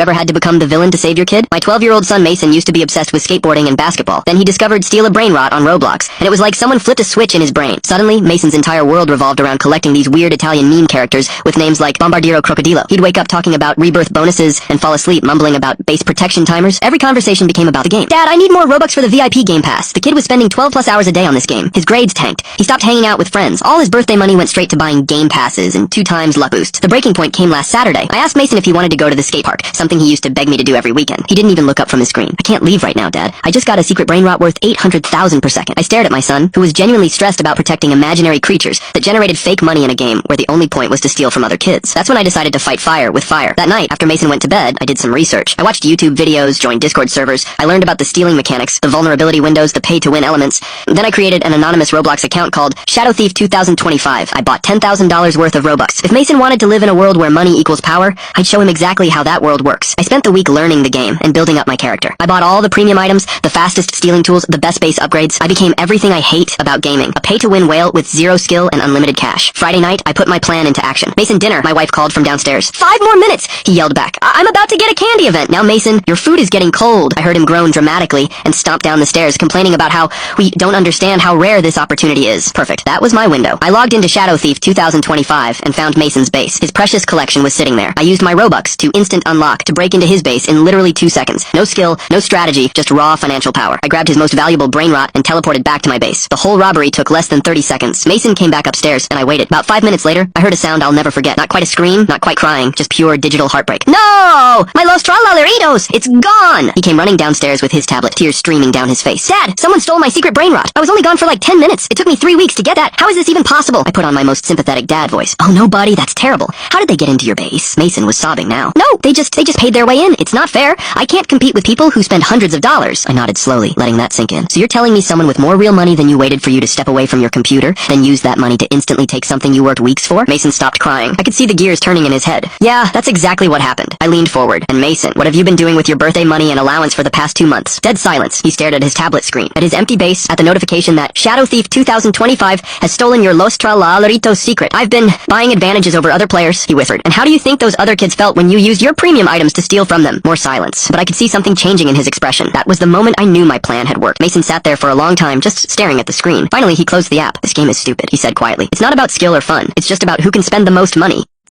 Ever had to become the villain to save your kid? My 12-year-old son Mason used to be obsessed with skateboarding and basketball. Then he discovered Steal a Brainrot on Roblox, and it was like someone flipped a switch in his brain. Suddenly, Mason's entire world revolved around collecting these weird Italian meme characters with names like Bombardiro Crocodilo. He'd wake up talking about rebirth bonuses and fall asleep mumbling about base protection timers. Every conversation became about the game. Dad, I need more Robux for the VIP Game Pass. The kid was spending 12 plus hours a day on this game. His grades tanked. He stopped hanging out with friends. All his birthday money went straight to buying game passes and 2 times luck boost. The breaking point came last Saturday. I asked Mason if he wanted to go to the skate park, something he used to beg me to do every weekend. He didn't even look up from his screen. I can't leave right now, Dad. I just got a secret brain rot worth 800,000 per second. I stared at my son, who was genuinely stressed about protecting imaginary creatures that generated fake money in a game where the only point was to steal from other kids. That's when I decided to fight fire with fire. That night, after Mason went to bed, I did some research. I watched YouTube videos, joined Discord servers. I learned about the stealing mechanics, the vulnerability windows, the pay-to-win elements. Then I created an anonymous Roblox account called Shadow Thief 2025. I bought $10,000 worth of Robux. If Mason wanted to live in a world where money equals power, I'd show him exactly how that world works. I spent the week learning the game and building up my character. I bought all the premium items, the fastest stealing tools, the best base upgrades. I became everything I hate about gaming. A pay-to-win whale with 0 skill and unlimited cash. Friday night, I put my plan into action. Mason, dinner, my wife called from downstairs. 5 more minutes, he yelled back. I'm about to get a candy event. Now, Mason, your food is getting cold. I heard him groan dramatically and stomp down the stairs, complaining about how we don't understand how rare this opportunity is. Perfect. That was my window. I logged into Shadow Thief 2025 and found Mason's base. His precious collection was sitting there. I used my Robux to instant unlock to break into his base in literally 2 seconds. No skill, no strategy, just raw financial power. I grabbed his most valuable brain rot and teleported back to my base. The whole robbery took less than 30 seconds. Mason came back upstairs and I waited. About 5 minutes later, I heard a sound I'll never forget. Not quite a scream, not quite crying, just pure digital heartbreak. No! My Los Tralaleritos! It's gone! He came running downstairs with his tablet, tears streaming down his face. Dad, someone stole my secret brain rot. I was only gone for like 10 minutes. It took me 3 weeks to get that. How is this even possible? I put on my most sympathetic dad voice. Oh no, buddy, that's terrible. How did they get into your base? Mason was sobbing now. No, they just paid their way in. It's not fair. I can't compete with people who spend hundreds of dollars. I nodded slowly, letting that sink in. So you're telling me someone with more real money than you waited for you to step away from your computer, then used that money to instantly take something you worked weeks for? Mason stopped crying. I could see the gears turning in his head. Yeah, that's exactly what happened. I leaned forward. And Mason, what have you been doing with your birthday money and allowance for the past 2 months? Dead silence. He stared at his tablet screen, at his empty base, at the notification that Shadow Thief 2025 has stolen your Los Tralaleritos secret. I've been buying advantages over other players, he whispered. And how do you think those other kids felt when you used your premium items to steal from them? More silence. But I could see something changing in his expression. That was the moment I knew my plan had worked. Mason sat there for a long time, just staring at the screen. Finally, he closed the app. This game is stupid, he said quietly. It's not about skill or fun. It's just about who can spend the most money.